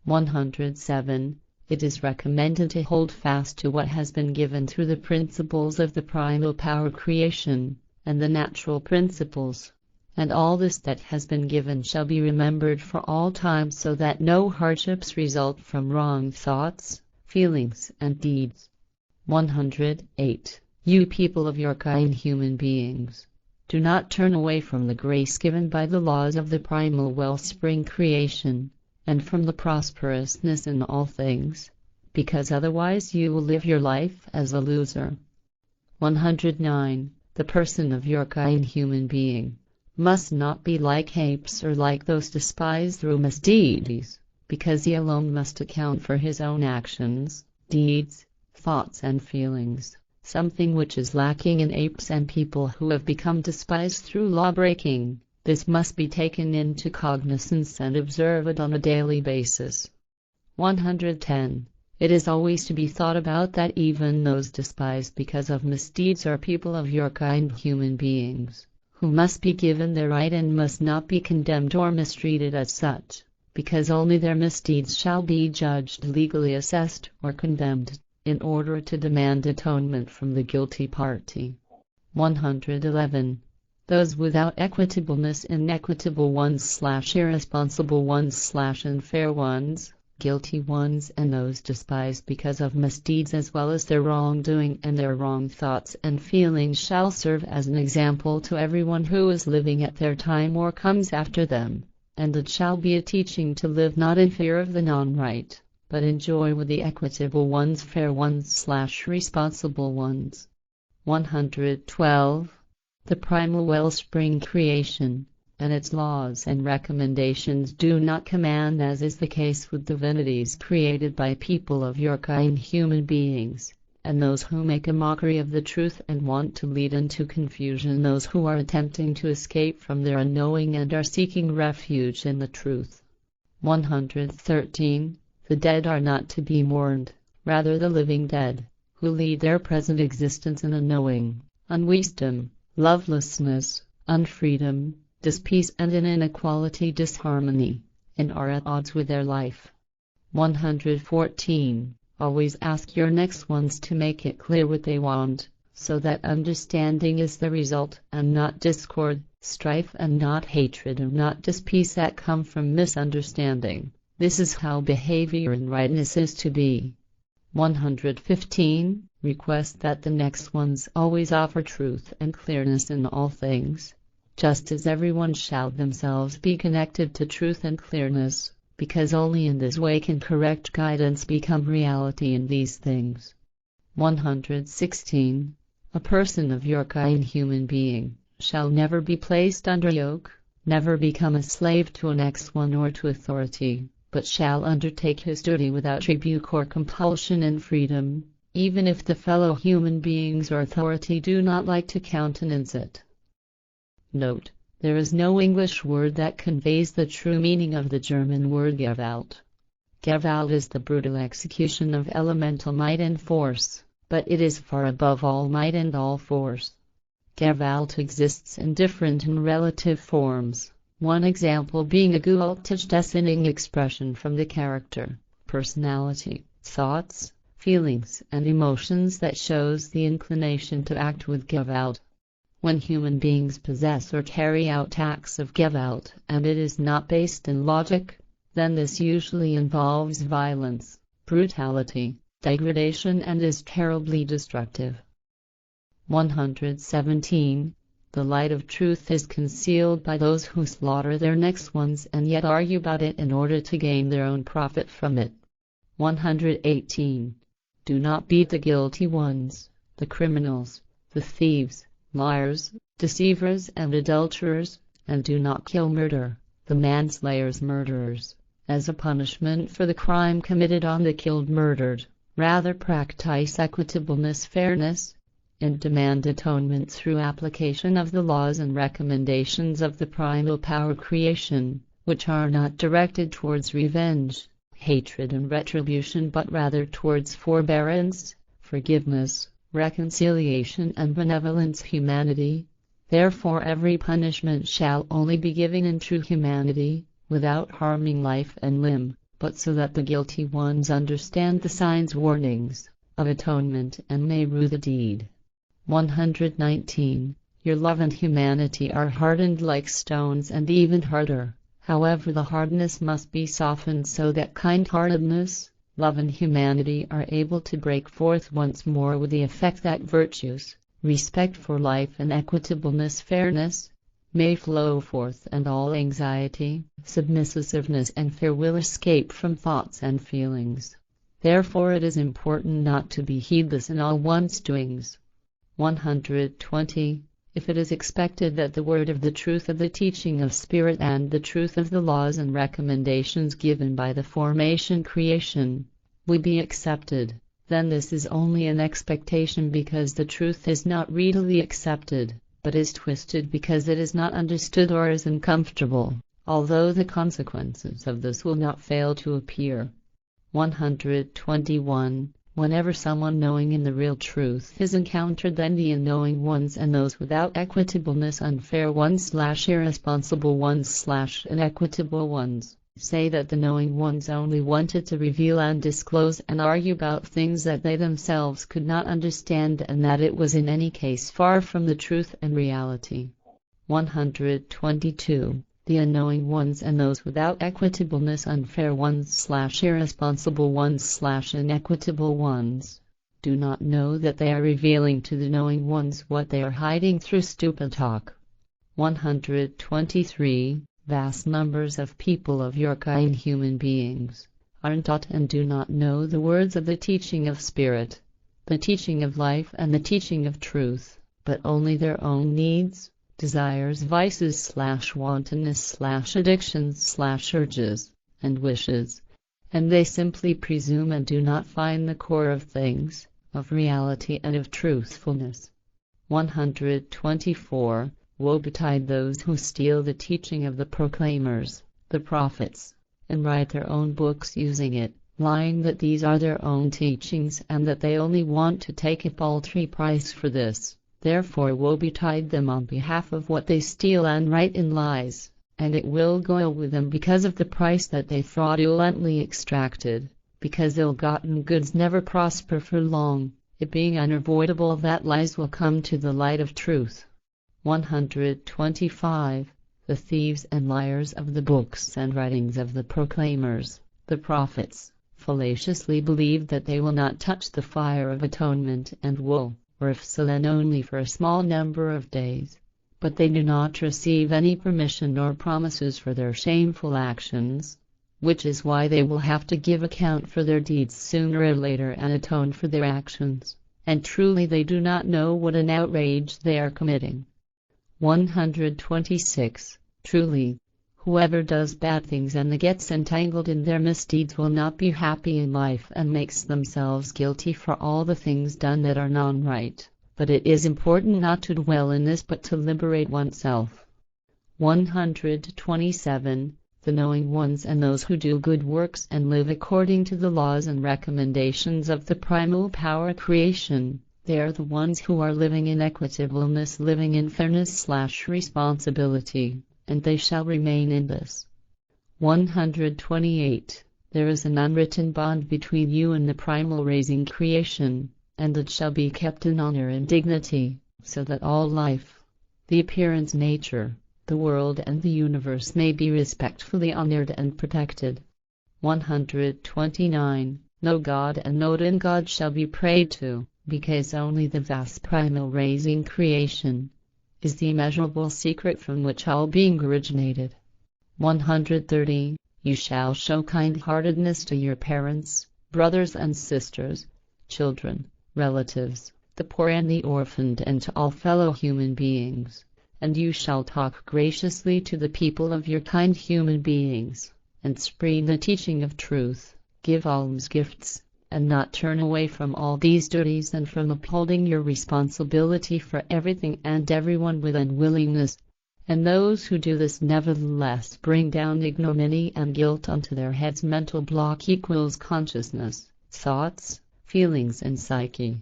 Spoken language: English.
107. It is recommended to hold fast to what has been given through the principles of the primal power creation, and the natural principles. And all this that has been given shall be remembered for all time, so that no hardships result from wrong thoughts, feelings, and deeds. 108. You people of your kind, human beings, do not turn away from the grace given by the laws of the primal wellspring creation, and from the prosperousness in all things, because otherwise you will live your life as a loser. 109. The person of your kind, human being, must not be like apes or like those despised through misdeeds, because he alone must account for his own actions, deeds, thoughts and feelings, something which is lacking in apes and people who have become despised through law-breaking. This must be taken into cognizance and observed on a daily basis. 110. It is always to be thought about that even those despised because of misdeeds are people of your kind, human beings, who must be given their right and must not be condemned or mistreated as such, because only their misdeeds shall be judged, legally assessed or condemned, in order to demand atonement from the guilty party. 111. Those without equitableness, inequitable ones / irresponsible ones / unfair ones, guilty ones, and those despised because of misdeeds as well as their wrongdoing and their wrong thoughts and feelings shall serve as an example to everyone who is living at their time or comes after them, and it shall be a teaching to live not in fear of the non-right, but in joy with the equitable ones, fair ones / responsible ones. 112. The primal wellspring creation, and its laws and recommendations do not command, as is the case with divinities created by people of your kind, human beings, and those who make a mockery of the truth and want to lead into confusion those who are attempting to escape from their unknowing and are seeking refuge in the truth. 113. The dead are not to be mourned, rather the living dead, who lead their present existence in unknowing, unwisdom, lovelessness, unfreedom, dispeace and in inequality, disharmony, and are at odds with their life. 114. Always ask your next ones to make it clear what they want, so that understanding is the result, and not discord, strife and not hatred and not dispeace that come from misunderstanding. This is how behavior in rightness is to be. 115. Request that the next ones always offer truth and clearness in all things, just as everyone shall themselves be connected to truth and clearness, because only in this way can correct guidance become reality in these things. 116. A person of your kind, human being, shall never be placed under yoke, never become a slave to a next one or to authority, but shall undertake his duty without rebuke or compulsion in freedom, even if the fellow human beings or authority do not like to countenance it. Note: there is no English word that conveys the true meaning of the German word Gewalt. Gewalt is the brutal execution of elemental might and force, but it is far above all might and all force. Gewalt exists in different and relative forms, one example being a gewaltig designating expression from the character, personality, thoughts, feelings and emotions that shows the inclination to act with Gewalt. When human beings possess or carry out acts of Gewalt and it is not based in logic, then this usually involves violence, brutality, degradation and is terribly destructive. 117. The light of truth is concealed by those who slaughter their next ones and yet argue about it in order to gain their own profit from it. 118. Do not beat the guilty ones, the criminals, the thieves, liars, deceivers and adulterers, and do not kill murder, the manslayers, murderers, as a punishment for the crime committed on the killed murdered. Rather practice equitableness, fairness, and demand atonement through application of the laws and recommendations of the primal power creation, which are not directed towards revenge, hatred and retribution, but rather towards forbearance, forgiveness, reconciliation and benevolence, humanity. Therefore every punishment shall only be given in true humanity, without harming life and limb, but so that the guilty ones understand the signs warnings of atonement and may rue the deed. 119. Your love and humanity are hardened like stones and even harder. However, the hardness must be softened so that kind-heartedness, love and humanity are able to break forth once more with the effect that virtues, respect for life and equitableness, fairness, may flow forth, and all anxiety, submissiveness and fear will escape from thoughts and feelings. Therefore it is important not to be heedless in all one's doings. 120. If it is expected that the word of the truth of the teaching of Spirit and the truth of the laws and recommendations given by the formation creation will be accepted, then this is only an expectation, because the truth is not readily accepted, but is twisted because it is not understood or is uncomfortable, although the consequences of this will not fail to appear. 121. Whenever someone knowing in the real truth is encountered, then the unknowing ones and those without equitableness, unfair ones / irresponsible ones / inequitable ones, say that the knowing ones only wanted to reveal and disclose and argue about things that they themselves could not understand, and that it was in any case far from the truth and reality. 122. The unknowing ones and those without equitableness, unfair ones / irresponsible ones / inequitable ones, do not know that they are revealing to the knowing ones what they are hiding through stupid talk. 123. Vast numbers of people of your kind, human beings, are untaught and do not know the words of the teaching of Spirit, the teaching of life and the teaching of truth, but only their own needs, desires, vices / wantonness / addictions / urges and wishes, and they simply presume and do not find the core of things, of reality and of truthfulness. 124. Woe betide those who steal the teaching of the proclaimers, the prophets, and write their own books using it, lying that these are their own teachings and that they only want to take a paltry price for this. Therefore woe betide them on behalf of what they steal and write in lies, and it will go ill with them because of the price that they fraudulently extracted, because ill-gotten goods never prosper for long, it being unavoidable that lies will come to the light of truth. 125. The thieves and liars of the books and writings of the proclaimers, the prophets, fallaciously believe that they will not touch the fire of atonement and woe, or if so then only for a small number of days, but they do not receive any permission nor promises for their shameful actions, which is why they will have to give account for their deeds sooner or later and atone for their actions, and truly they do not know what an outrage they are committing. 126. Truly, whoever does bad things and gets entangled in their misdeeds will not be happy in life and makes themselves guilty for all the things done that are non-right, but it is important not to dwell in this but to liberate oneself. 127. The knowing ones and those who do good works and live according to the laws and recommendations of the primal power creation, they are the ones who are living in equitableness, living in fairness / responsibility, and they shall remain in this. 128. There is an unwritten bond between you and the primal raising creation, and it shall be kept in honor and dignity, so that all life, the appearance, nature, the world and the universe may be respectfully honored and protected. 129. No god and no demigod shall be prayed to, because only the vast primal raising creation is the immeasurable secret from which all being originated. 130. You shall show kind-heartedness to your parents, brothers and sisters, children, relatives, the poor and the orphaned, and to all fellow human beings, and you shall talk graciously to the people of your kind human beings, and spread the teaching of truth, give alms gifts, and not turn away from all these duties and from upholding your responsibility for everything and everyone with unwillingness. And those who do this nevertheless bring down ignominy and guilt onto their heads. Mental block equals consciousness, thoughts, feelings and psyche.